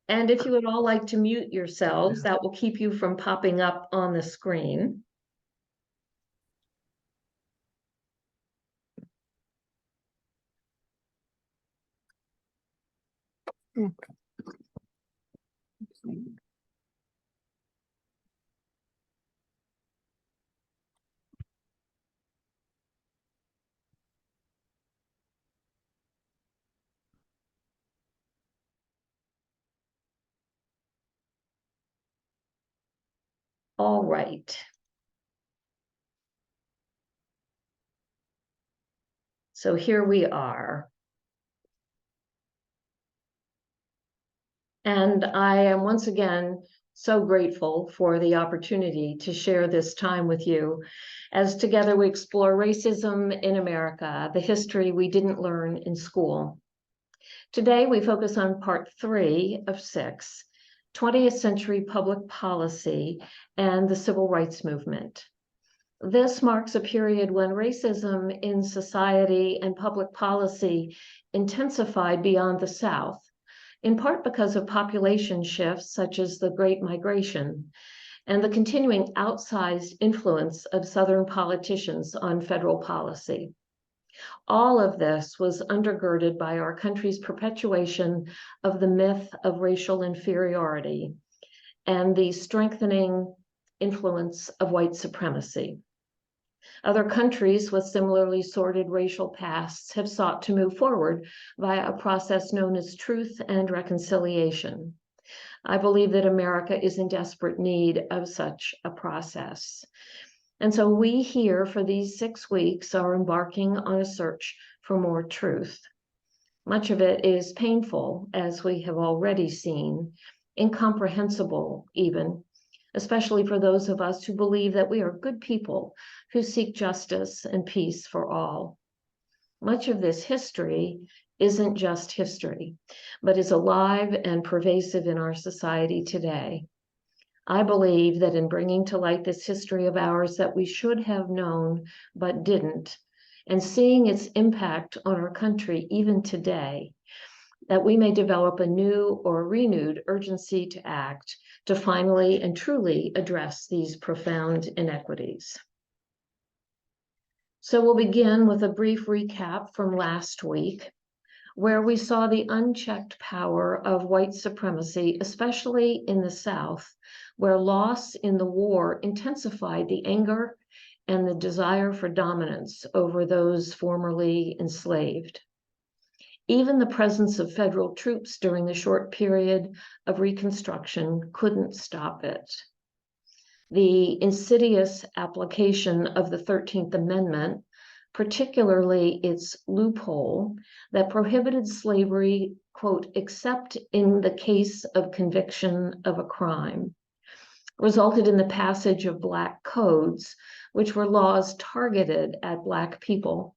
And if you would all like to mute yourselves, that will keep you from popping up on the screen. All right. So here we are. And I am once again so grateful for the opportunity to share this time with you as together we explore racism in America, the history we didn't learn in school. Today we focus on part 3 of 6, 20th century public policy and the civil rights movement. This marks a period when racism in society and public policy intensified beyond the South, in part because of population shifts such as the Great Migration and the continuing outsized influence of Southern politicians on federal policy. All of this was undergirded by our country's perpetuation of the myth of racial inferiority and the strengthening influence of white supremacy. Other countries with similarly sordid racial pasts have sought to move forward via a process known as truth and reconciliation. I believe that America is in desperate need of such a process. And so we here for these 6 weeks are embarking on a search for more truth. Much of it is painful, as we have already seen, incomprehensible even, especially for those of us who believe that we are good people who seek justice and peace for all. Much of this history isn't just history, but is alive and pervasive in our society today. I believe that in bringing to light this history of ours that we should have known but didn't, and seeing its impact on our country even today, that we may develop a new or renewed urgency to act to finally and truly address these profound inequities. So we'll begin with a brief recap from last week, where we saw the unchecked power of white supremacy, especially in the South, where loss in the war intensified the anger and the desire for dominance over those formerly enslaved. Even the presence of federal troops during the short period of Reconstruction couldn't stop it. The insidious application of the 13th Amendment, particularly its loophole that prohibited slavery, quote, except in the case of conviction of a crime, resulted in the passage of Black codes, which were laws targeted at Black people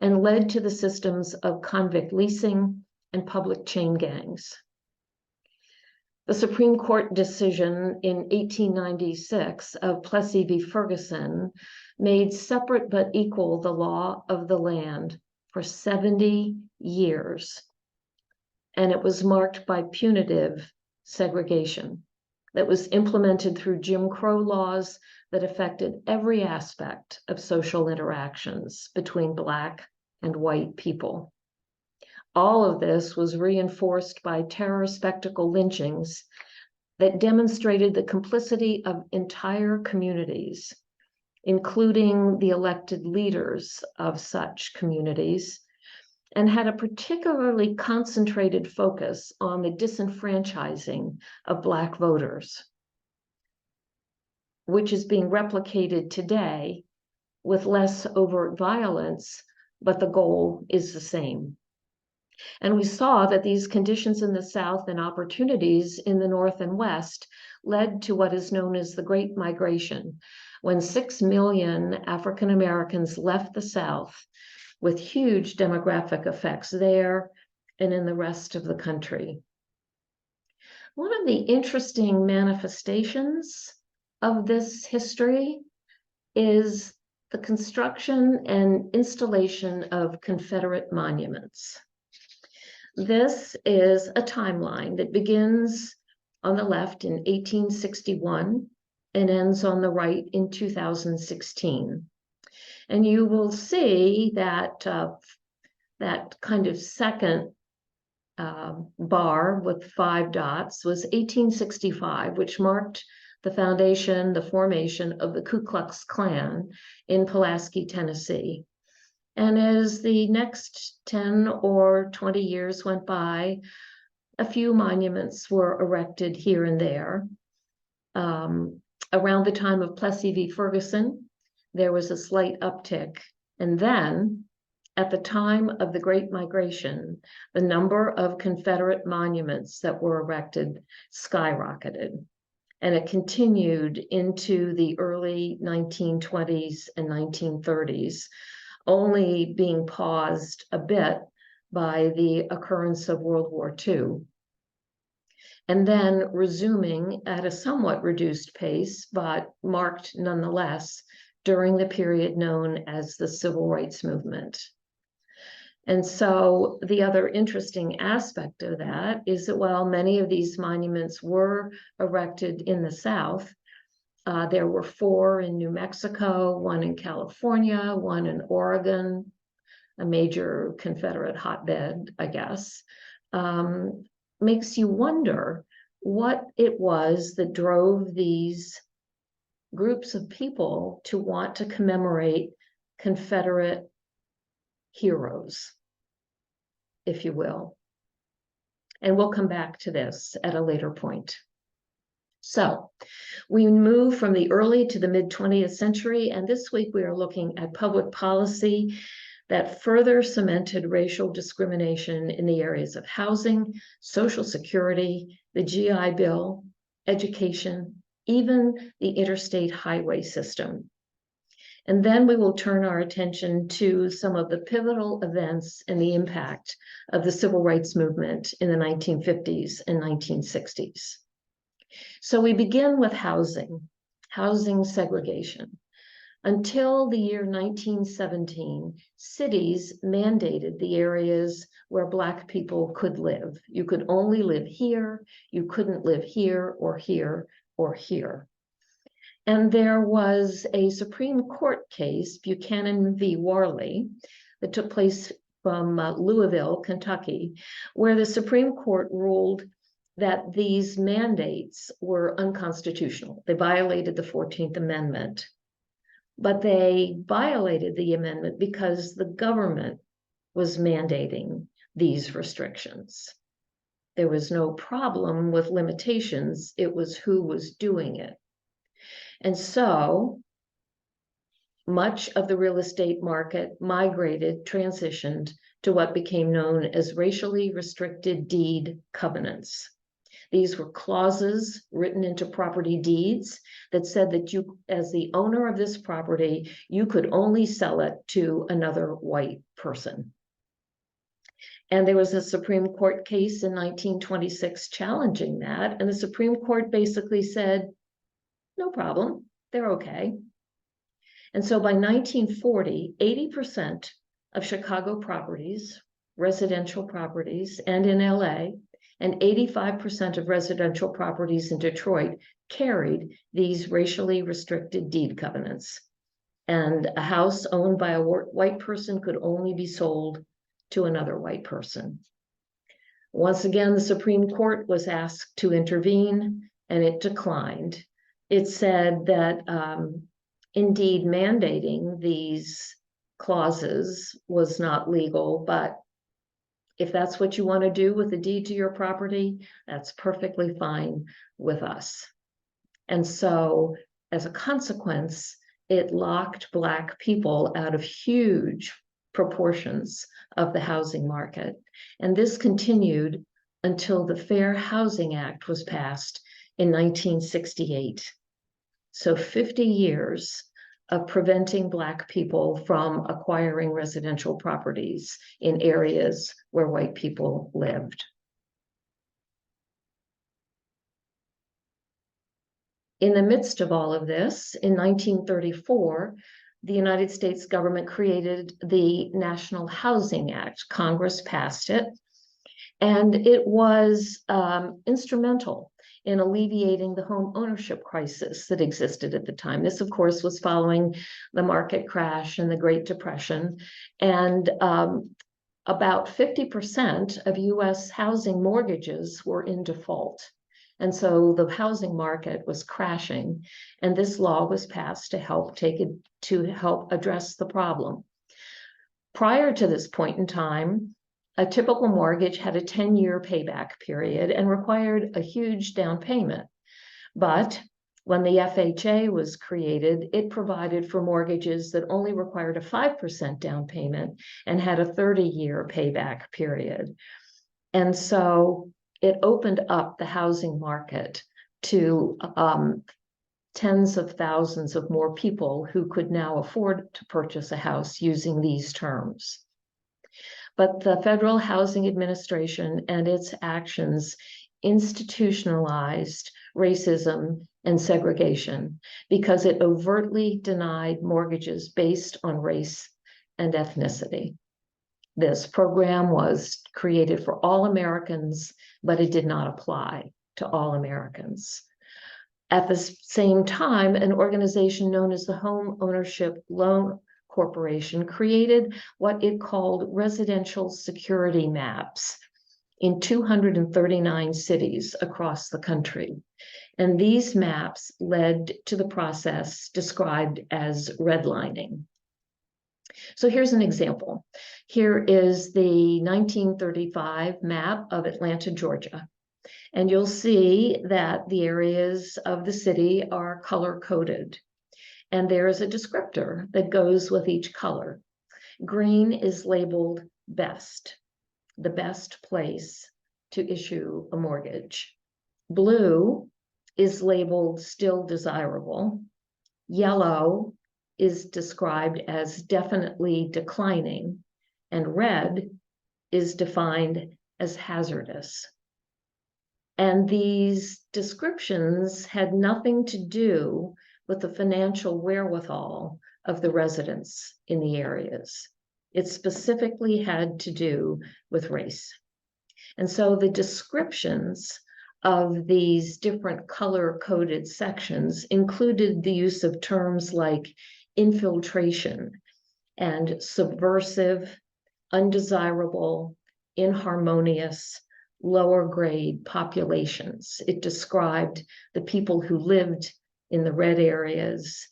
and led to the systems of convict leasing and public chain gangs. The Supreme Court decision in 1896 of Plessy v. Ferguson made separate but equal the law of the land for 70 years, and it was marked by punitive segregation that was implemented through Jim Crow laws that affected every aspect of social interactions between Black and white people. All of this was reinforced by terror spectacle lynchings that demonstrated the complicity of entire communities, including the elected leaders of such communities, and had a particularly concentrated focus on the disenfranchising of Black voters, which is being replicated today with less overt violence, but the goal is the same. And we saw that these conditions in the South and opportunities in the North and West led to what is known as the Great Migration, when 6 million African Americans left the South with huge demographic effects there and in the rest of the country. One of the interesting manifestations of this history is the construction and installation of Confederate monuments. This is a timeline that begins on the left in 1861 and ends on the right in 2016. And you will see that that kind of second bar with 5 dots was 1865, which marked the foundation, the formation of the Ku Klux Klan in Pulaski, Tennessee. And as the next 10 or 20 years went by, a few monuments were erected here and there. Around the time of Plessy v. Ferguson, there was a slight uptick. And then, at the time of the Great Migration, the number of Confederate monuments that were erected skyrocketed. And it continued into the early 1920s and 1930s, only being paused a bit by the occurrence of World War II. And then resuming at a somewhat reduced pace, but marked nonetheless during the period known as the Civil Rights Movement. And so the other interesting aspect of that is that while many of these monuments were erected in the South, there were 4 in New Mexico, 1 in California, 1 in Oregon, a major Confederate hotbed, I guess. Makes you wonder what it was that drove these groups of people to want to commemorate Confederate heroes, if you will. And we'll come back to this at a later point. So we move from the early to the mid-20th century, and this week we are looking at public policy that further cemented racial discrimination in the areas of housing, Social Security, the GI Bill, education, even the interstate highway system. And then we will turn our attention to some of the pivotal events and the impact of the civil rights movement in the 1950s and 1960s. So we begin with housing segregation. Until the year 1917, cities mandated the areas where Black people could live. You could only live here, you couldn't live here or here or here. And there was a Supreme Court case, Buchanan v. Warley, that took place from Louisville, Kentucky, where the Supreme Court ruled that these mandates were unconstitutional. They violated the 14th Amendment. But they violated the amendment because the government was mandating these restrictions. There was no problem with limitations, it was who was doing it. And so much of the real estate market migrated, transitioned to what became known as racially restricted deed covenants. These were clauses written into property deeds that said that you, as the owner of this property, you could only sell it to another white person. And there was a Supreme Court case in 1926 challenging that, and the Supreme Court basically said, no problem, they're okay. And so by 1940, 80% of Chicago properties, residential properties, and in LA, and 85% of residential properties in Detroit carried these racially restricted deed covenants. And a house owned by a white person could only be sold to another white person. Once again, the Supreme Court was asked to intervene, and it declined. It said that indeed mandating these clauses was not legal, but if that's what you want to do with the deed to your property, that's perfectly fine with us. And so as a consequence, it locked Black people out of huge proportions of the housing market. And this continued until the Fair Housing Act was passed in 1968. So 50 years of preventing Black people from acquiring residential properties in areas where white people lived. In the midst of all of this, in 1934, the United States government created the National Housing Act. Congress passed it, And it was instrumental in alleviating the home ownership crisis that existed at the time. This, of course, was following the market crash and the Great Depression. And about 50% of US housing mortgages were in default. And so the housing market was crashing, and this law was passed to help address the problem. Prior to this point in time, a typical mortgage had a 10-year payback period and required a huge down payment. But when the FHA was created, it provided for mortgages that only required a 5% down payment and had a 30-year payback period. And so it opened up the housing market to tens of thousands of more people who could now afford to purchase a house using these terms. But the Federal Housing Administration and its actions institutionalized racism and segregation because it overtly denied mortgages based on race and ethnicity. This program was created for all Americans, but it did not apply to all Americans. At the same time, an organization known as the Home Ownership Loan Corporation created what it called residential security maps in 239 cities across the country. And these maps led to the process described as redlining. So here's an example. Here is the 1935 map of Atlanta, Georgia. And you'll see that the areas of the city are color-coded. And there is a descriptor that goes with each color. Green is labeled best, the best place to issue a mortgage. Blue is labeled still desirable. Yellow is described as definitely declining, and red is defined as hazardous. And these descriptions had nothing to do with the financial wherewithal of the residents in the areas. It specifically had to do with race. And so the descriptions of these different color-coded sections included the use of terms like infiltration and subversive, undesirable, inharmonious, lower grade populations. It described the people who lived in the red areas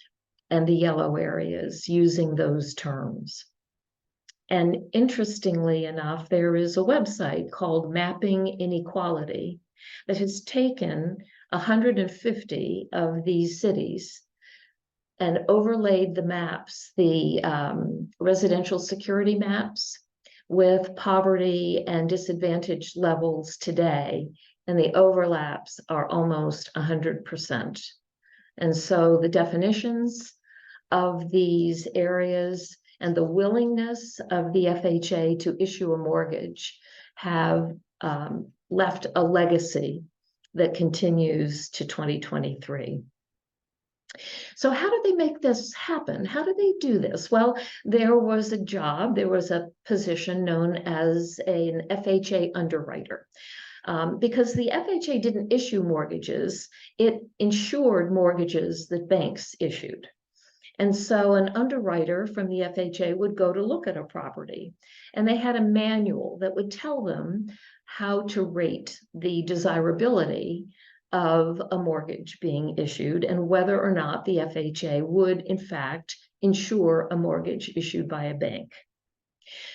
and the yellow areas using those terms. And interestingly enough, there is a website called Mapping Inequality that has taken 150 of these cities and overlaid the maps, the residential security maps, with poverty and disadvantage levels today, and the overlaps are almost 100%. And so the definitions of these areas and the willingness of the FHA to issue a mortgage have left a legacy that continues to 2023. So how did they make this happen? How did they do this? Well, there was a position known as an FHA underwriter. Because the FHA didn't issue mortgages, it insured mortgages that banks issued. And so an underwriter from the FHA would go to look at a property, and they had a manual that would tell them how to rate the desirability of a mortgage being issued and whether or not the FHA would, in fact, insure a mortgage issued by a bank.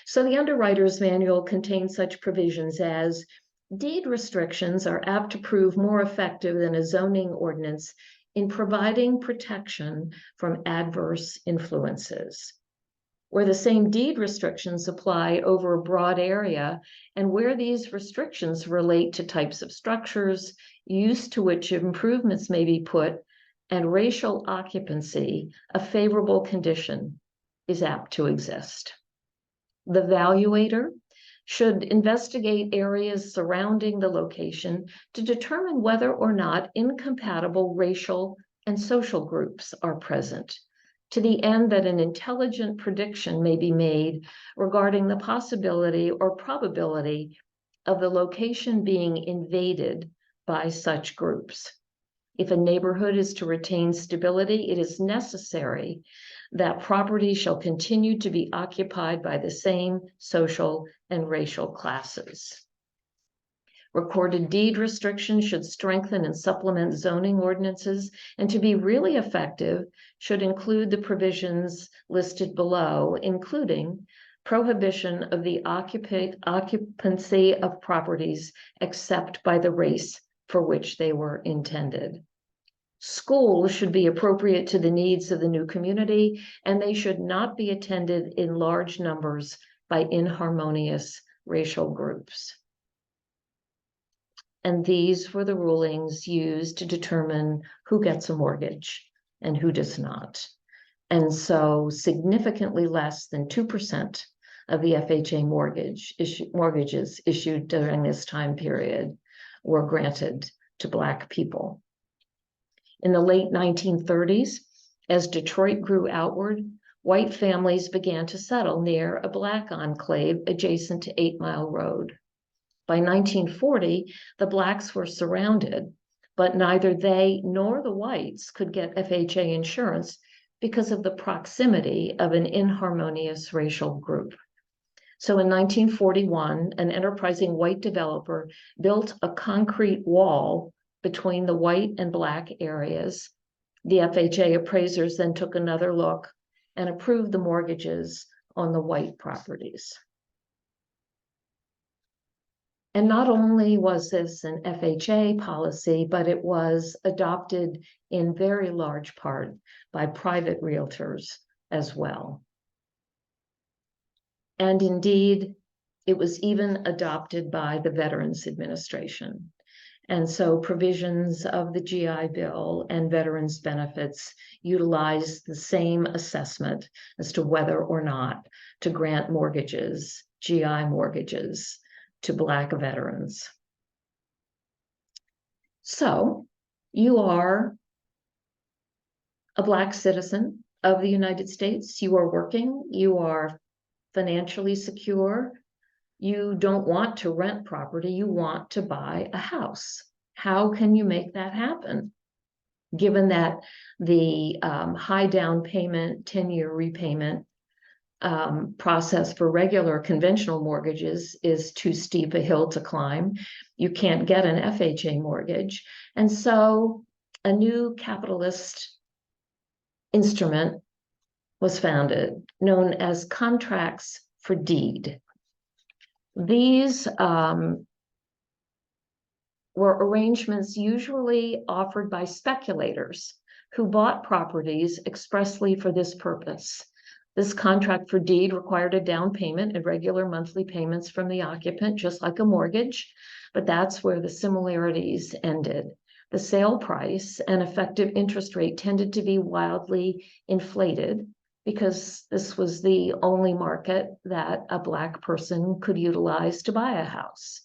So the underwriter's manual contains such provisions as deed restrictions are apt to prove more effective than a zoning ordinance in providing protection from adverse influences. Where the same deed restrictions apply over a broad area, and where these restrictions relate to types of structures, use to which improvements may be put, and racial occupancy, a favorable condition is apt to exist. The valuator should investigate areas surrounding the location to determine whether or not incompatible racial and social groups are present, to the end that an intelligent prediction may be made regarding the possibility or probability of the location being invaded by such groups. If a neighborhood is to retain stability, it is necessary that property shall continue to be occupied by the same social and racial classes. Recorded deed restrictions should strengthen and supplement zoning ordinances, and to be really effective, should include the provisions listed below, including prohibition of the occupancy of properties except by the race for which they were intended. Schools should be appropriate to the needs of the new community, and they should not be attended in large numbers by inharmonious racial groups. And these were the rulings used to determine who gets a mortgage and who does not. And so significantly less than 2% of the FHA mortgages issued during this time period were granted to Black people. In the late 1930s, as Detroit grew outward, white families began to settle near a Black enclave adjacent to 8 Mile Road. By 1940, the Blacks were surrounded, but neither they nor the whites could get FHA insurance because of the proximity of an inharmonious racial group. So in 1941, an enterprising white developer built a concrete wall between the white and Black areas. The FHA appraisers then took another look and approved the mortgages on the white properties. And not only was this an FHA policy, but it was adopted in very large part by private realtors as well. And indeed, it was even adopted by the Veterans Administration. And so provisions of the GI Bill and veterans benefits utilize the same assessment as to whether or not to grant mortgages, GI mortgages, to Black veterans. So you are a Black citizen of the United States. You are working, you are financially secure. You don't want to rent property, you want to buy a house. How can you make that happen? Given that the high down payment, 10-year repayment process for regular conventional mortgages is too steep a hill to climb. You can't get an FHA mortgage. And so a new capitalist instrument was founded, known as contracts for deed. These were arrangements usually offered by speculators who bought properties expressly for this purpose. This contract for deed required a down payment and regular monthly payments from the occupant, just like a mortgage, but that's where the similarities ended. The sale price and effective interest rate tended to be wildly inflated because this was the only market that a Black person could utilize to buy a house.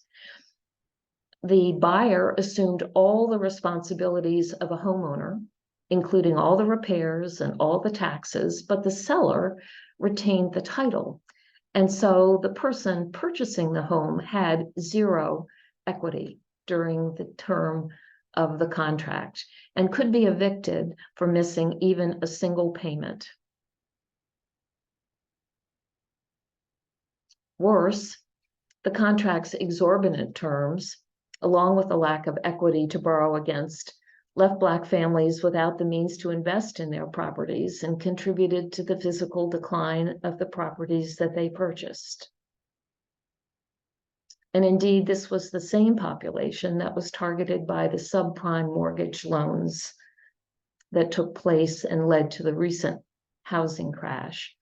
The buyer assumed all the responsibilities of a homeowner, including all the repairs and all the taxes, but the seller retained the title. And so the person purchasing the home had zero equity during the term of the contract and could be evicted for missing even a single payment. Worse, the contract's exorbitant terms, along with the lack of equity to borrow against, left Black families without the means to invest in their properties and contributed to the physical decline of the properties that they purchased. And indeed, this was the same population that was targeted by the subprime mortgage loans that took place and led to the recent housing crash.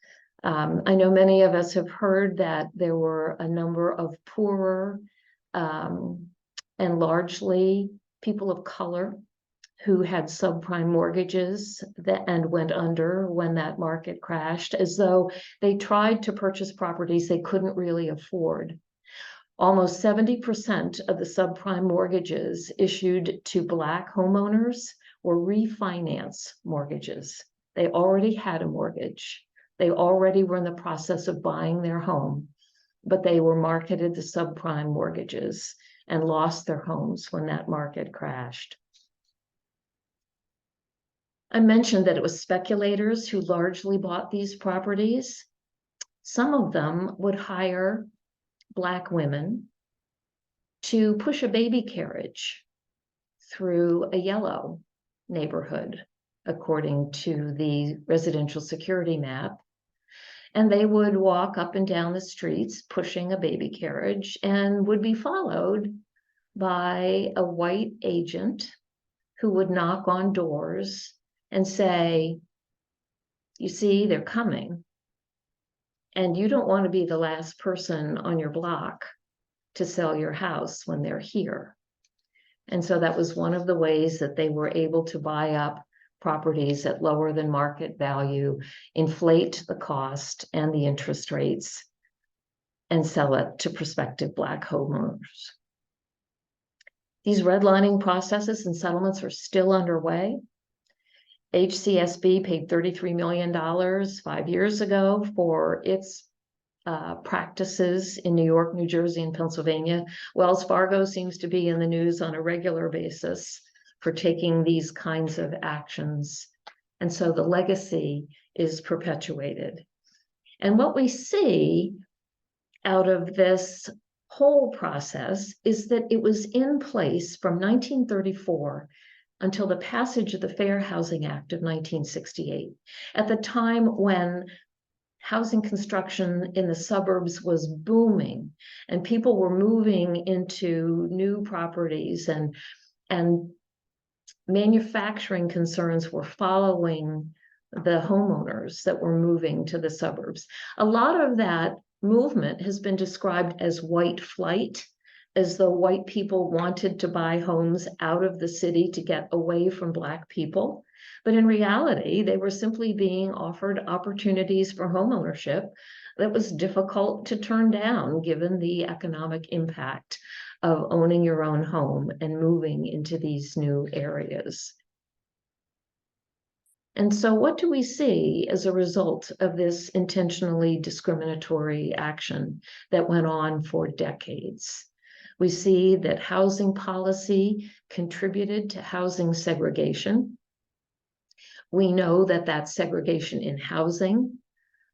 I know many of us have heard that there were a number of poorer and largely people of color who had subprime mortgages and went under when that market crashed, as though they tried to purchase properties they couldn't really afford. Almost 70% of the subprime mortgages issued to Black homeowners were refinance mortgages. They already had a mortgage. They already were in the process of buying their home. but they were marketed to subprime mortgages and lost their homes when that market crashed. I mentioned that it was speculators who largely bought these properties. Some of them would hire Black women to push a baby carriage through a yellow neighborhood, according to the residential security map. And they would walk up and down the streets pushing a baby carriage and would be followed by a white agent who would knock on doors and say, you see, they're coming. And you don't want to be the last person on your block to sell your house when they're here. And so that was one of the ways that they were able to buy up properties at lower than market value, inflate the cost and the interest rates, and sell it to prospective Black homeowners. These redlining processes and settlements are still underway. HCSB paid $33 million 5 years ago for its practices in New York, New Jersey, and Pennsylvania. Wells Fargo seems to be in the news on a regular basis for taking these kinds of actions. And so the legacy is perpetuated. And what we see out of this whole process is that it was in place from 1934 until the passage of the Fair Housing Act of 1968, at the time when housing construction in the suburbs was booming and people were moving into new properties, and manufacturing concerns were following the homeowners that were moving to the suburbs. A lot of that movement has been described as white flight, as though white people wanted to buy homes out of the city to get away from Black people. But in reality, they were simply being offered opportunities for homeownership that was difficult to turn down, given the economic impact of owning your own home and moving into these new areas. And so what do we see as a result of this intentionally discriminatory action that went on for decades? We see that housing policy contributed to housing segregation. We know that that segregation in housing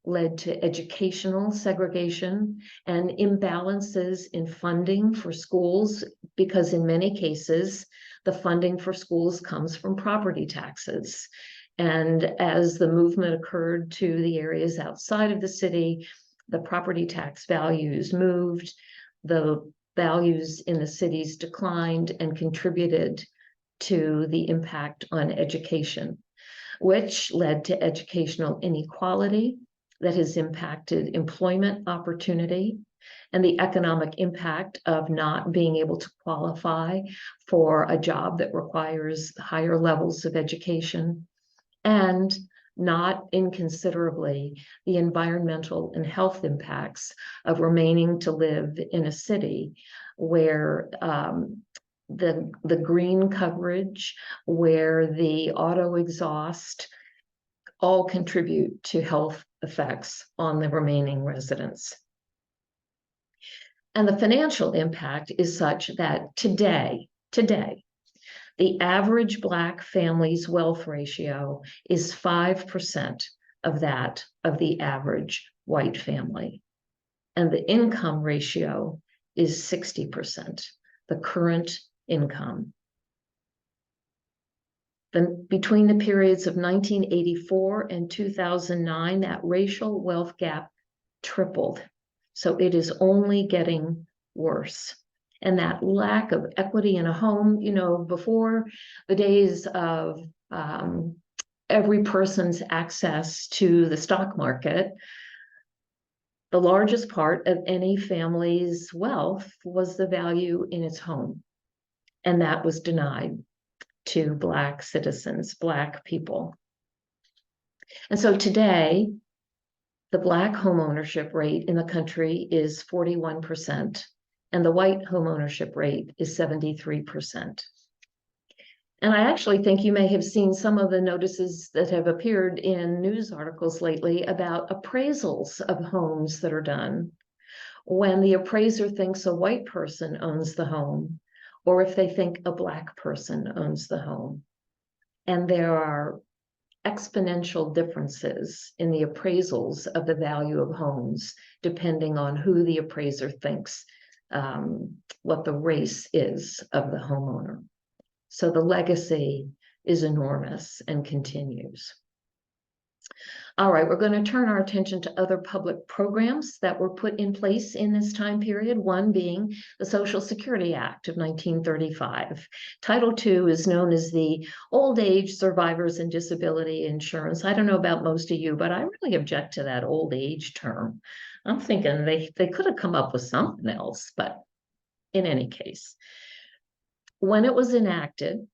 led to educational segregation and imbalances in funding for schools, because in many cases, the funding for schools comes from property taxes. And as the movement occurred to the areas outside of the city, the property tax values moved, the values in the cities declined, and contributed to the impact on education, which led to educational inequality that has impacted employment opportunity and the economic impact of not being able to qualify for a job that requires higher levels of education, and not inconsiderably the environmental and health impacts of remaining to live in a city where the green coverage, where the auto exhaust all contribute to health effects on the remaining residents. And the financial impact is such that today, the average Black family's wealth ratio is 5% of that of the average white family. And the income ratio is 60%, the current income. Then between the periods of 1984 and 2009, that racial wealth gap tripled. So it is only getting worse. And that lack of equity in a home, you know, before the days of every person's access to the stock market, the largest part of any family's wealth was the value in its home. And that was denied to Black citizens, Black people. And so today, the Black homeownership rate in the country is 41%, and the white homeownership rate is 73%. And I actually think you may have seen some of the notices that have appeared in news articles lately about appraisals of homes that are done, when the appraiser thinks a white person owns the home, or if they think a Black person owns the home. And there are exponential differences in the appraisals of the value of homes, depending on who the appraiser thinks what the race is of the homeowner. So the legacy is enormous and continues. All right, we're going to turn our attention to other public programs that were put in place in this time period, one being the Social Security Act of 1935. Title II is known as the Old Age Survivors and Disability Insurance. I don't know about most of you, but I really object to that old age term. I'm thinking they could have come up with something else, but in any case, when it was enacted,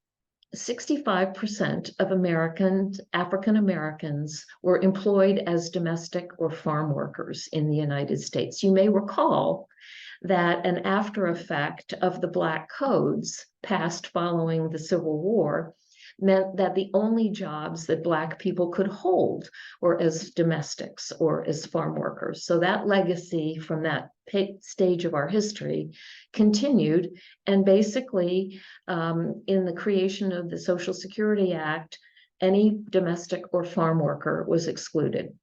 65% of African Americans were employed as domestic or farm workers in the United States. You may recall that an after effect of the Black codes passed following the Civil War meant that the only jobs that Black people could hold were as domestics or as farm workers. So that legacy from that stage of our history continued, and basically in the creation of the Social Security Act, any domestic or farm worker was excluded.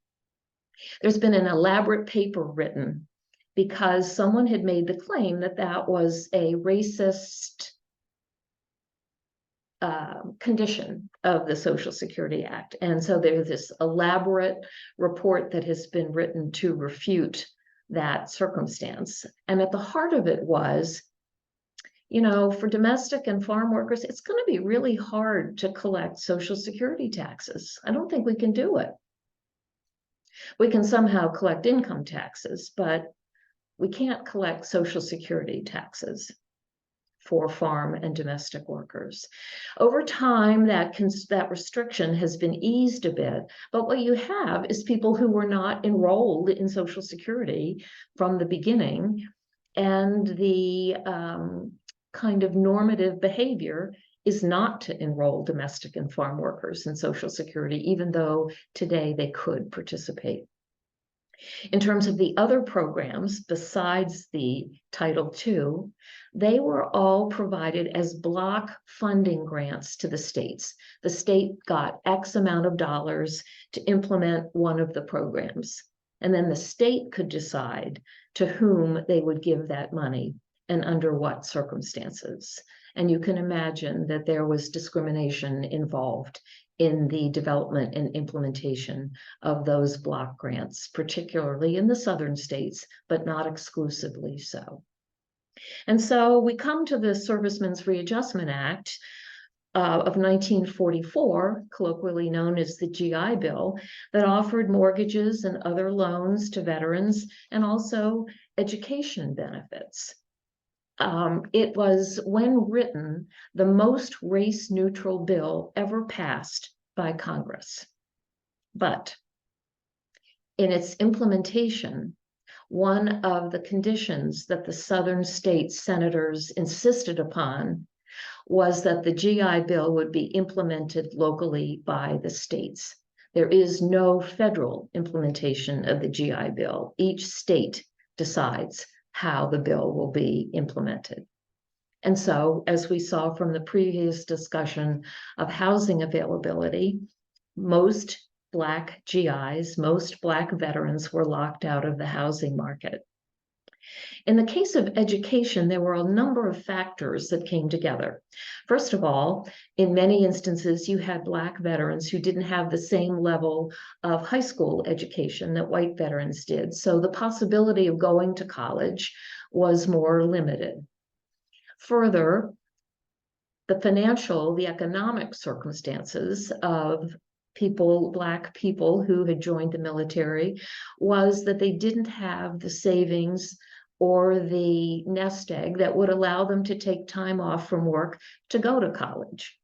There's been an elaborate paper written because someone had made the claim that that was a racist condition of the Social Security Act. And so there's this elaborate report that has been written to refute that circumstance. And at the heart of it was, you know, for domestic and farm workers, it's going to be really hard to collect Social Security taxes. I don't think we can do it. We can somehow collect income taxes, but we can't collect Social Security taxes for farm and domestic workers. Over time, that restriction has been eased a bit, but what you have is people who were not enrolled in Social Security from the beginning, and the kind of normative behavior is not to enroll domestic and farm workers in Social Security, even though today they could participate. In terms of the other programs besides the Title II, they were all provided as block funding grants to the states. The state got X amount of dollars to implement one of the programs, and then the state could decide to whom they would give that money and under what circumstances. And you can imagine that there was discrimination involved in the development and implementation of those block grants, particularly in the southern states, but not exclusively so. And so we come to the Servicemen's Readjustment Act of 1944, colloquially known as the GI Bill, that offered mortgages and other loans to veterans and also education benefits. It was, when written, the most race-neutral bill ever passed by Congress. But in its implementation, one of the conditions that the Southern states senators insisted upon was that the GI Bill would be implemented locally by the states. There is no federal implementation of the GI Bill. Each state decides how the bill will be implemented. And so, as we saw from the previous discussion of housing availability, most Black GIs, most Black veterans were locked out of the housing market. In the case of education, there were a number of factors that came together. First of all, in many instances, you had Black veterans who didn't have the same level of high school education that white veterans did. So the possibility of going to college was more limited. Further, the economic circumstances of Black people who had joined the military was that they didn't have the savings or the nest egg that would allow them to take time off from work to go to college.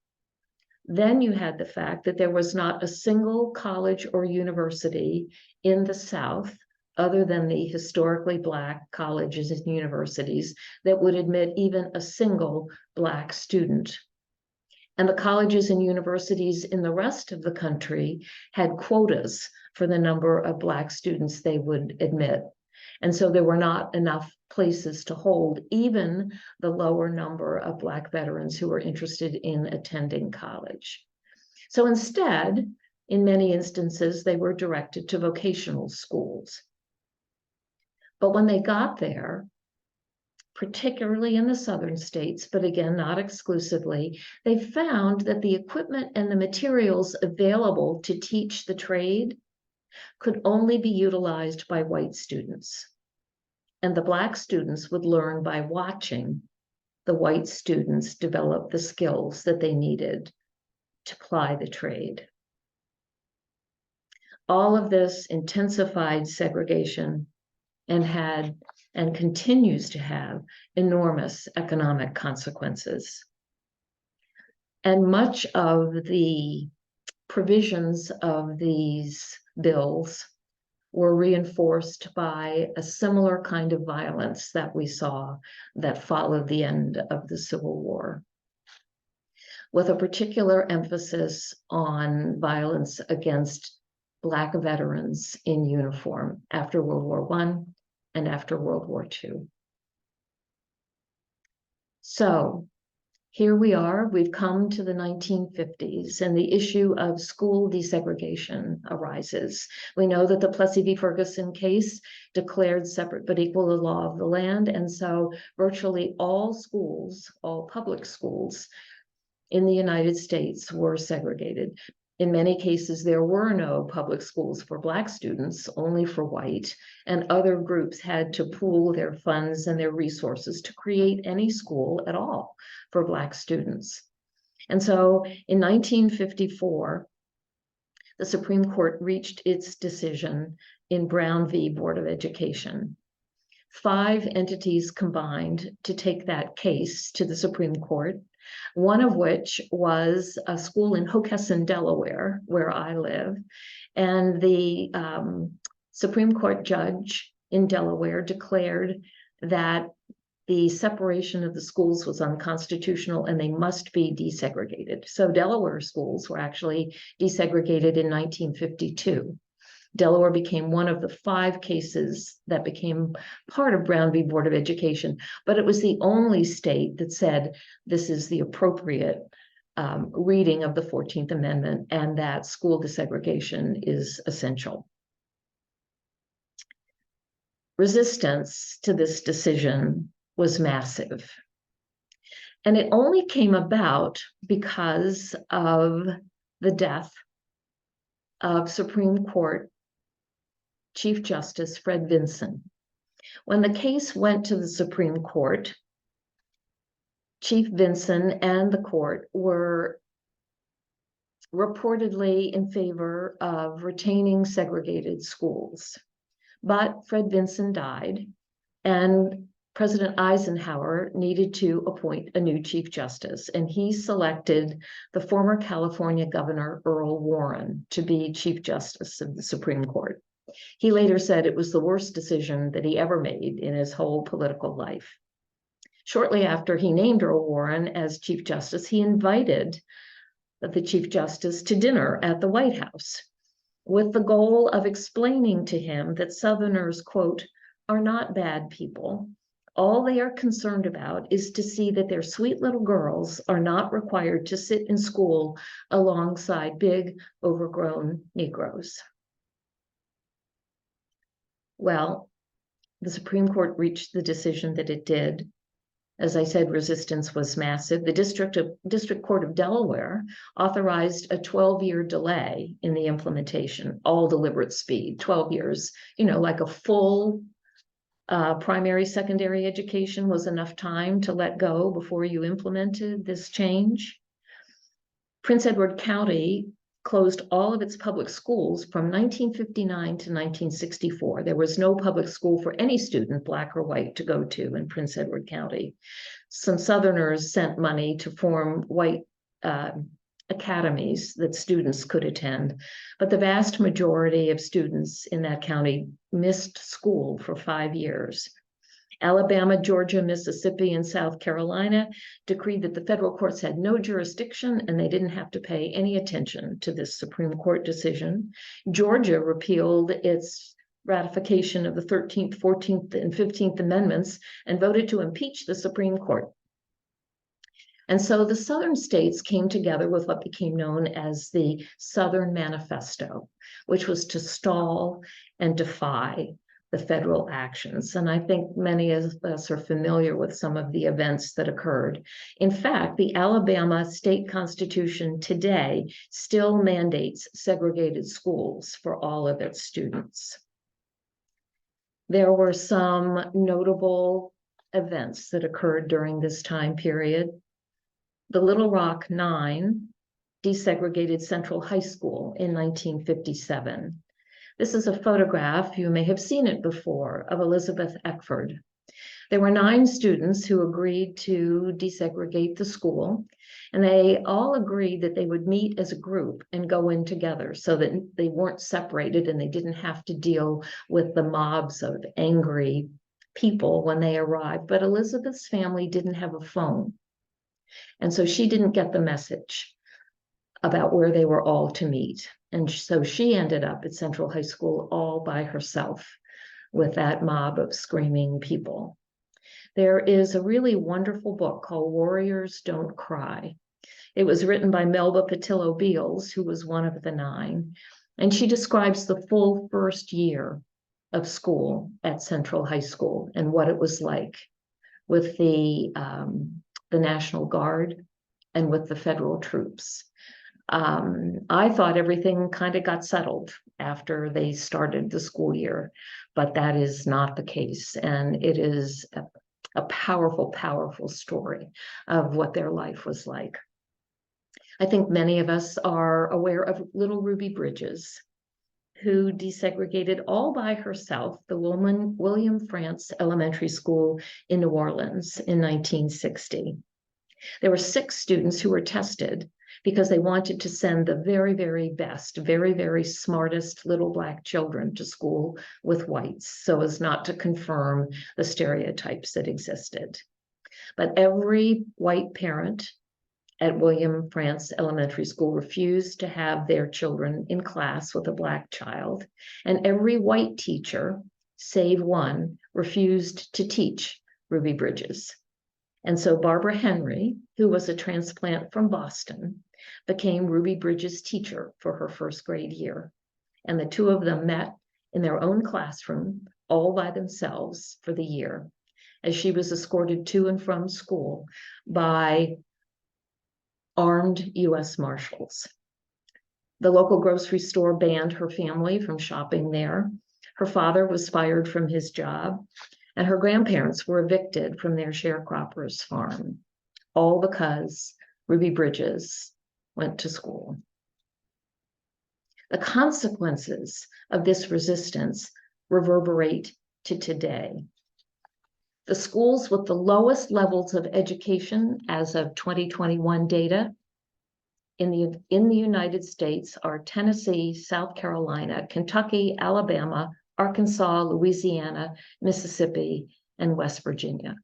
Then you had the fact that there was not a single college or university in the South, other than the historically Black colleges and universities, that would admit even a single Black student. And the colleges and universities in the rest of the country had quotas for the number of Black students they would admit. And so there were not enough places to hold even the lower number of Black veterans who were interested in attending college. So instead, in many instances, they were directed to vocational schools. But when they got there, particularly in the southern states, but again, not exclusively, they found that the equipment and the materials available to teach the trade could only be utilized by white students. And the Black students would learn by watching the white students develop the skills that they needed to ply the trade. All of this intensified segregation and continues to have enormous economic consequences. And much of the provisions of these bills were reinforced by a similar kind of violence that we saw that followed the end of the Civil War, with a particular emphasis on violence against Black veterans in uniform after World War I and after World War II. So here we are, we've come to the 1950s, and the issue of school desegregation arises. We know that the Plessy v. Ferguson case declared separate but equal the law of the land, and so virtually all schools, all public schools in the United States were segregated. In many cases, there were no public schools for Black students, only for white, and other groups had to pool their funds and their resources to create any school at all for Black students. And so in 1954, the Supreme Court reached its decision in Brown v. Board of Education. 5 entities combined to take that case to the Supreme Court, one of which was a school in Hockessin, Delaware, where I live. And the Supreme Court judge in Delaware declared that the separation of the schools was unconstitutional and they must be desegregated. So Delaware schools were actually desegregated in 1952. Delaware became one of the 5 cases that became part of Brown v. Board of Education, but it was the only state that said this is the appropriate reading of the 14th Amendment and that school desegregation is essential. Resistance to this decision was massive. And it only came about because of the death of Supreme Court Chief Justice Fred Vinson. When the case went to the Supreme Court, Chief Vinson and the court were reportedly in favor of retaining segregated schools. But Fred Vinson died, and President Eisenhower needed to appoint a new Chief Justice, and he selected the former California Governor Earl Warren to be Chief Justice of the Supreme Court. He later said it was the worst decision that he ever made in his whole political life. Shortly after he named Earl Warren as Chief Justice, he invited the Chief Justice to dinner at the White House with the goal of explaining to him that Southerners, quote, are not bad people. All they are concerned about is to see that their sweet little girls are not required to sit in school alongside big, overgrown Negroes. Well, the Supreme Court reached the decision that it did. As I said, resistance was massive. The District Court of Delaware authorized a 12-year delay in the implementation, all deliberate speed, 12 years, like a full primary, secondary education was enough time to let go before you implemented this change. Prince Edward County closed all of its public schools from 1959 to 1964. There was no public school for any student, Black or white, to go to in Prince Edward County. Some Southerners sent money to form white academies that students could attend, but the vast majority of students in that county missed school for 5 years. Alabama, Georgia, Mississippi, and South Carolina decreed that the federal courts had no jurisdiction and they didn't have to pay any attention to this Supreme Court decision. Georgia repealed its ratification of the 13th, 14th, and 15th Amendments and voted to impeach the Supreme Court. And so the Southern states came together with what became known as the Southern Manifesto, which was to stall and defy the federal actions. And I think many of us are familiar with some of the events that occurred. In fact, the Alabama state constitution today still mandates segregated schools for all of its students. There were some notable events that occurred during this time period. The Little Rock Nine desegregated Central High School in 1957. This is a photograph, you may have seen it before, of Elizabeth Eckford. There were 9 students who agreed to desegregate the school, and they all agreed that they would meet as a group and go in together so that they weren't separated and they didn't have to deal with the mobs of angry people when they arrived. But Elizabeth's family didn't have a phone, and so she didn't get the message about where they were all to meet. And so she ended up at Central High School all by herself with that mob of screaming people. There is a really wonderful book called Warriors Don't Cry. It was written by Melba Patillo Beals, who was one of the 9, and she describes the full first year of school at Central High School and what it was like with the National Guard and with the federal troops. I thought everything kind of got settled after they started the school year, but that is not the case. And it is a powerful, powerful story of what their life was like. I think many of us are aware of little Ruby Bridges, who desegregated all by herself the William Frantz Elementary School in New Orleans in 1960. There were 6 students who were tested because they wanted to send the very, very best, very, very smartest little Black children to school with whites so as not to confirm the stereotypes that existed. But every white parent at William Frantz Elementary School refused to have their children in class with a Black child, and every white teacher, save one, refused to teach Ruby Bridges. And so Barbara Henry, who was a transplant from Boston, became Ruby Bridges' teacher for her first grade year. And the 2 of them met in their own classroom, all by themselves for the year, as she was escorted to and from school by armed U.S. Marshals. The local grocery store banned her family from shopping there. Her father was fired from his job, and her grandparents were evicted from their sharecroppers farm, all because Ruby Bridges went to school. The consequences of this resistance reverberate to today. The schools with the lowest levels of education as of 2021 data in the United States are Tennessee, South Carolina, Kentucky, Alabama, Arkansas, Louisiana, Mississippi, and West Virginia.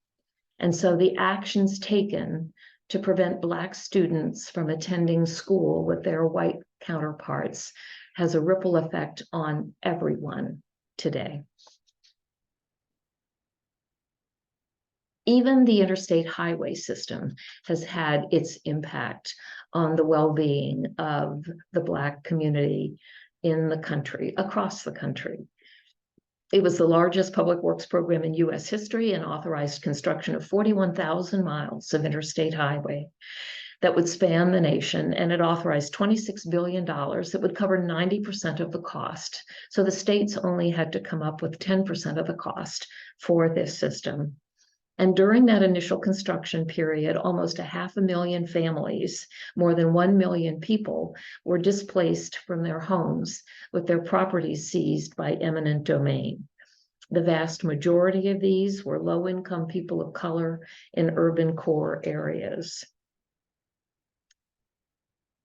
And so the actions taken to prevent Black students from attending school with their white counterparts has a ripple effect on everyone today. Even the interstate highway system has had its impact on the well-being of the Black community in the country, across the country. It was the largest public works program in U.S. history and authorized construction of 41,000 miles of interstate highway that would span the nation, and it authorized $26 billion that would cover 90% of the cost. So the states only had to come up with 10% of the cost for this system. And during that initial construction period, almost 500,000 families, more than 1 million people, were displaced from their homes with their properties seized by eminent domain. The vast majority of these were low-income people of color in urban core areas.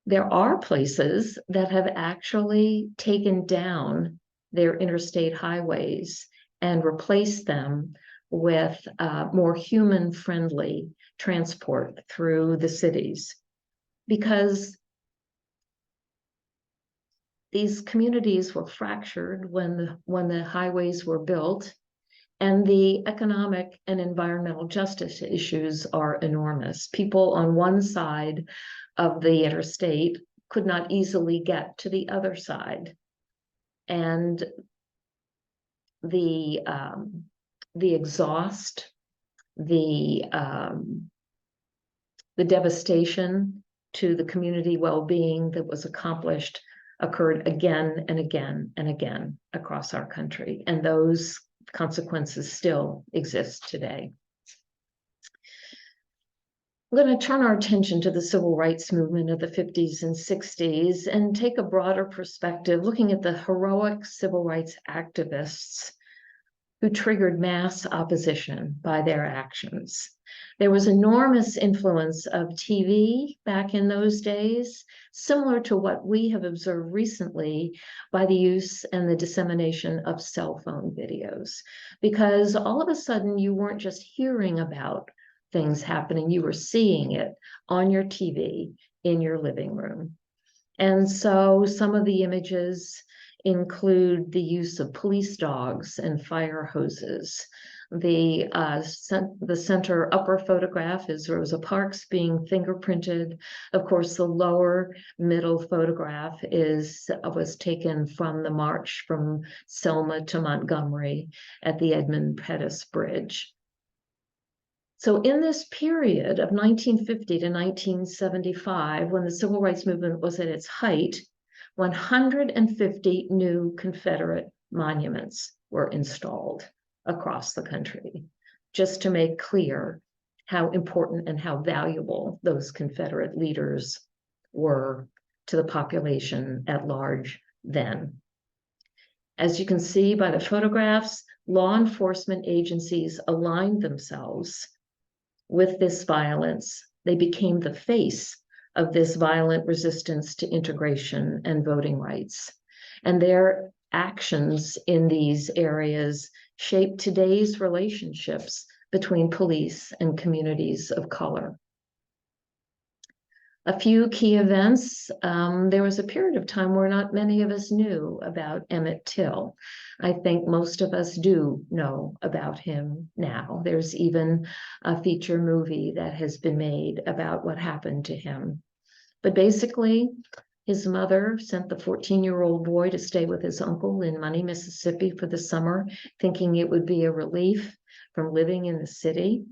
There are places that have actually taken down their interstate highways and replaced them with more human-friendly transport through the cities, because these communities were fractured when the highways were built, and the economic and environmental justice issues are enormous. People on one side of the interstate could not easily get to the other side. And the exhaust, the devastation to the community well-being that was accomplished occurred again and again and again across our country. And those consequences still exist today. We're going to turn our attention to the civil rights movement of the 50s and 60s and take a broader perspective, looking at the heroic civil rights activists who triggered mass opposition by their actions. There was enormous influence of TV back in those days, similar to what we have observed recently by the use and the dissemination of cell phone videos. Because all of a sudden you weren't just hearing about things happening, you were seeing it on your TV in your living room. And so some of the images include the use of police dogs and fire hoses. The center upper photograph is Rosa Parks being fingerprinted. Of course, the lower middle photograph was taken from the march from Selma to Montgomery at the Edmund Pettus Bridge. So in this period of 1950 to 1975, when the civil rights movement was at its height, 150 new Confederate monuments were installed across the country, just to make clear how important and how valuable those Confederate leaders were to the population at large then. As you can see by the photographs, law enforcement agencies aligned themselves with this violence. They became the face of this violent resistance to integration and voting rights. And their actions in these areas shape today's relationships between police and communities of color. A few key events. There was a period of time where not many of us knew about Emmett Till. I think most of us do know about him now. There's even a feature movie that has been made about what happened to him. But basically, his mother sent the 14-year-old boy to stay with his uncle in Money, Mississippi for the summer, thinking it would be a relief from living in the city.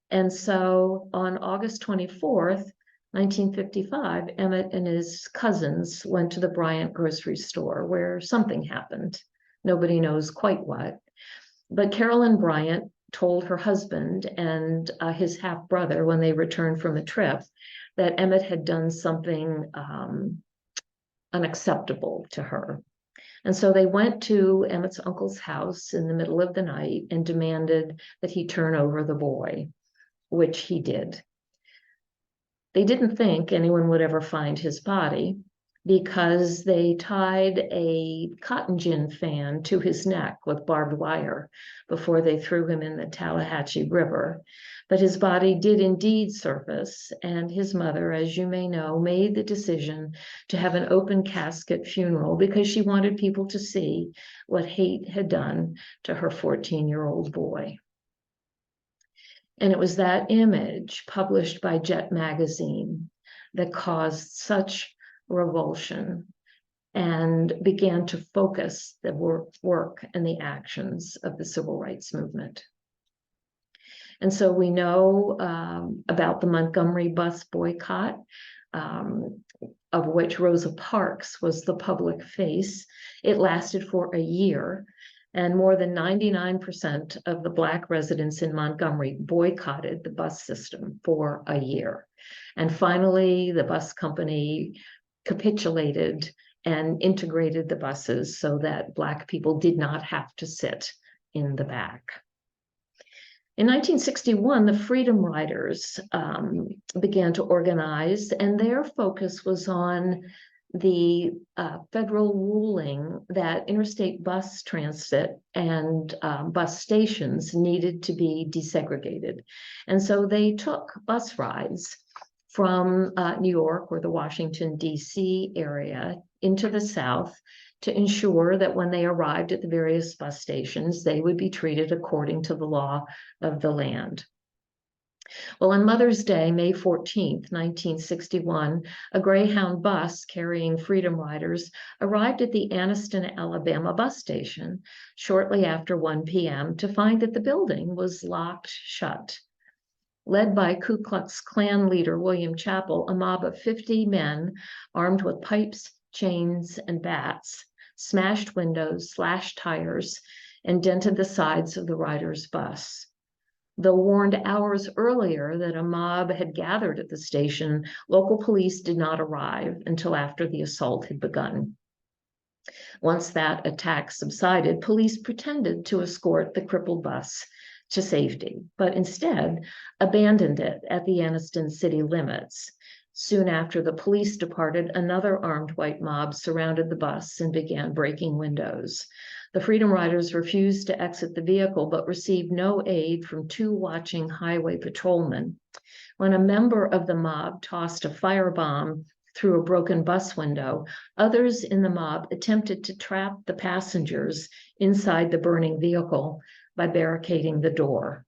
And so on August 24th, 1955, Emmett and his cousins went to the Bryant grocery store where something happened. Nobody knows quite what. But Carolyn Bryant told her husband and his half-brother when they returned from a trip that Emmett had done something unacceptable to her. And so they went to Emmett's uncle's house in the middle of the night and demanded that he turn over the boy, which he did. They didn't think anyone would ever find his body because they tied a cotton gin fan to his neck with barbed wire before they threw him in the Tallahatchie River. But his body did indeed surface, and his mother, as you may know, made the decision to have an open casket funeral because she wanted people to see what hate had done to her 14-year-old boy. And it was that image published by Jet magazine that caused such revulsion and began to focus the work and the actions of the civil rights movement. And so we know about the Montgomery bus boycott, of which Rosa Parks was the public face. It lasted for a year, and more than 99% of the Black residents in Montgomery boycotted the bus system for a year. And finally, the bus company capitulated and integrated the buses so that Black people did not have to sit in the back. In 1961, the Freedom Riders began to organize, and their focus was on the federal ruling that interstate bus transit and bus stations needed to be desegregated. And so they took bus rides from New York or the Washington, D.C. area into the South to ensure that when they arrived at the various bus stations, they would be treated according to the law of the land. Well, on Mother's Day, May 14th, 1961, a Greyhound bus carrying Freedom Riders arrived at the Anniston, Alabama bus station shortly after 1 p.m. to find that the building was locked shut. Led by Ku Klux Klan leader William Chappell, a mob of 50 men armed with pipes, chains, and bats smashed windows, slashed tires, and dented the sides of the riders' bus. Though warned hours earlier that a mob had gathered at the station, local police did not arrive until after the assault had begun. Once that attack subsided, police pretended to escort the crippled bus to safety, but instead abandoned it at the Anniston city limits. Soon after the police departed, another armed white mob surrounded the bus and began breaking windows. The Freedom Riders refused to exit the vehicle, but received no aid from two watching highway patrolmen. When a member of the mob tossed a firebomb through a broken bus window, others in the mob attempted to trap the passengers inside the burning vehicle by barricading the door.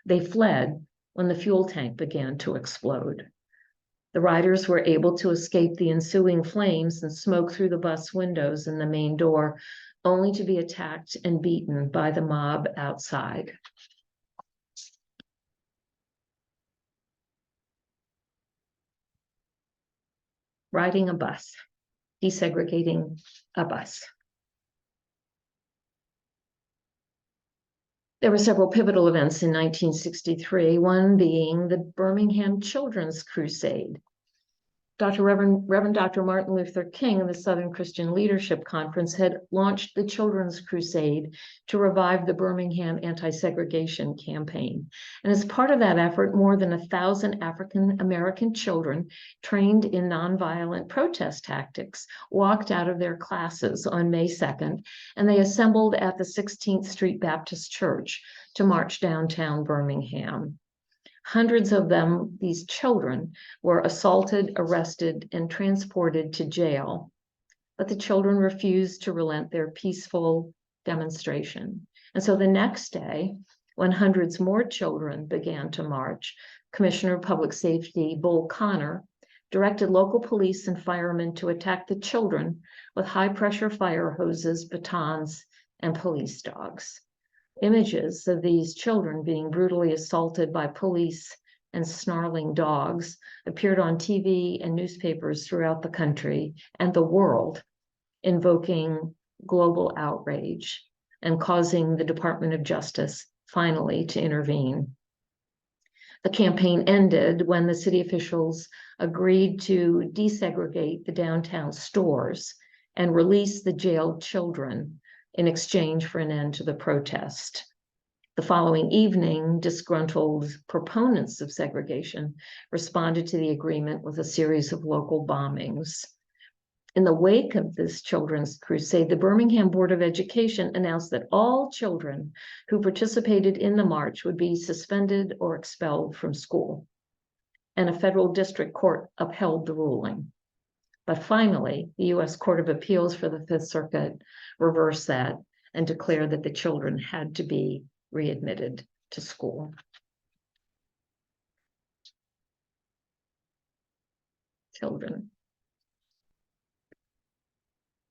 They fled when the fuel tank began to explode. The riders were able to escape the ensuing flames and smoke through the bus windows and the main door, only to be attacked and beaten by the mob outside. Riding a bus, desegregating a bus. There were several pivotal events in 1963, one being the Birmingham Children's Crusade. Reverend Dr. Martin Luther King and the Southern Christian Leadership Conference had launched the Children's Crusade to revive the Birmingham anti-segregation campaign. And as part of that effort, more than 1,000 African American children trained in nonviolent protest tactics walked out of their classes on May 2nd, and they assembled at the 16th Street Baptist Church to march downtown Birmingham. Hundreds of them, these children, were assaulted, arrested, and transported to jail. But the children refused to relent their peaceful demonstration. And so the next day, when hundreds more children began to march, Commissioner of Public Safety Bull Connor directed local police and firemen to attack the children with high-pressure fire hoses, batons, and police dogs. Images of these children being brutally assaulted by police and snarling dogs appeared on TV and newspapers throughout the country and the world, invoking global outrage and causing the Department of Justice finally to intervene. The campaign ended when the city officials agreed to desegregate the downtown stores and release the jailed children in exchange for an end to the protest. The following evening, disgruntled proponents of segregation responded to the agreement with a series of local bombings. In the wake of this children's crusade, the Birmingham Board of Education announced that all children who participated in the march would be suspended or expelled from school. And a federal district court upheld the ruling. But finally, the U.S. Court of Appeals for the Fifth Circuit reversed that and declared that the children had to be readmitted to school. Children.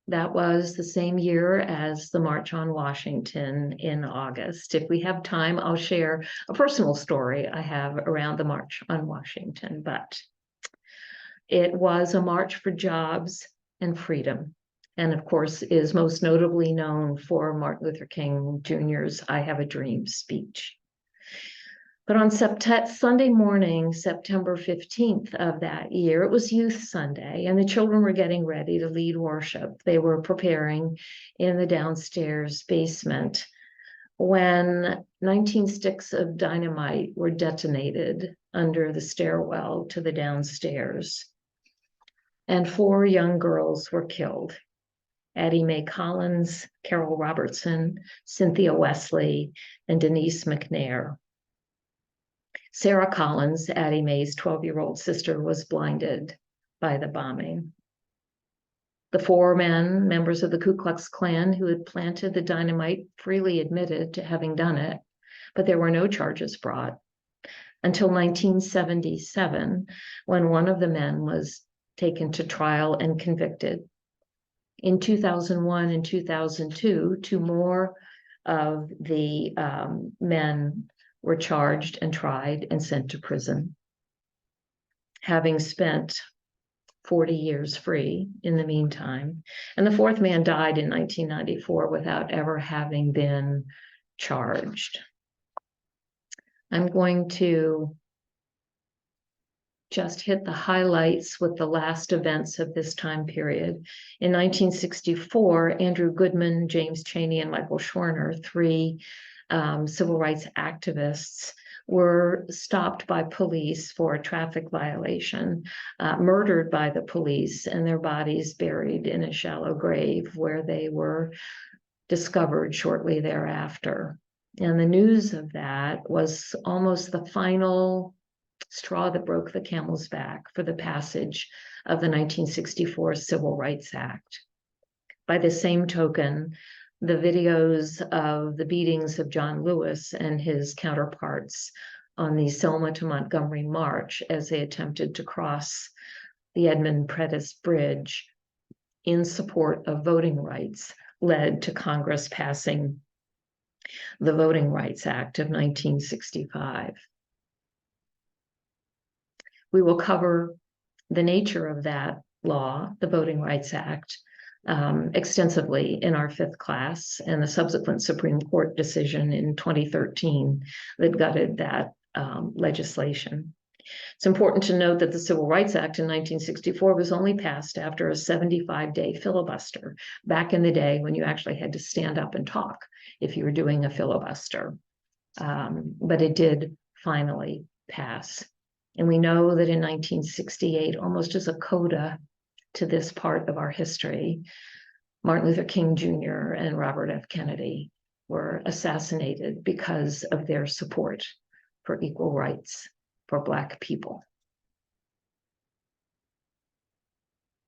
That was the same year as the March on Washington in August. If we have time, I'll share a personal story I have around the March on Washington, but it was a march for jobs and freedom, and of course is most notably known for Martin Luther King Jr.'s I Have a Dream speech. But on Sunday morning, September 15th of that year, it was Youth Sunday, and the children were getting ready to lead worship. They were preparing in the downstairs basement when 19 sticks of dynamite were detonated under the stairwell to the downstairs. And 4 young girls were killed. Addie Mae Collins, Carol Robertson, Cynthia Wesley, and Denise McNair. Sarah Collins, Addie Mae's 12-year-old sister, was blinded by the bombing. The 4 men, members of the Ku Klux Klan, who had planted the dynamite, freely admitted to having done it, but there were no charges brought until 1977, when one of the men was taken to trial and convicted. In 2001 and 2002, 2 more of the men were charged and tried and sent to prison, having spent 40 years free in the meantime. And the 4th man died in 1994 without ever having been charged. I'm going to just hit the highlights with the last events of this time period. In 1964, Andrew Goodman, James Chaney, and Michael Schwerner, 3 civil rights activists, were stopped by police for a traffic violation, murdered by the police, and their bodies buried in a shallow grave where they were discovered shortly thereafter. And the news of that was almost the final straw that broke the camel's back for the passage of the 1964 Civil Rights Act. By the same token, the videos of the beatings of John Lewis and his counterparts on the Selma to Montgomery March as they attempted to cross the Edmund Pettus Bridge in support of voting rights led to Congress passing the Voting Rights Act of 1965. We will cover the nature of that law, the Voting Rights Act, extensively in our 5th class, and the subsequent Supreme Court decision in 2013 that gutted that legislation. It's important to note that the Civil Rights Act in 1964 was only passed after a 75-day filibuster, back in the day when you actually had to stand up and talk if you were doing a filibuster. But it did finally pass. And we know that in 1968, almost as a coda to this part of our history, Martin Luther King Jr. and Robert F. Kennedy were assassinated because of their support for equal rights for Black people.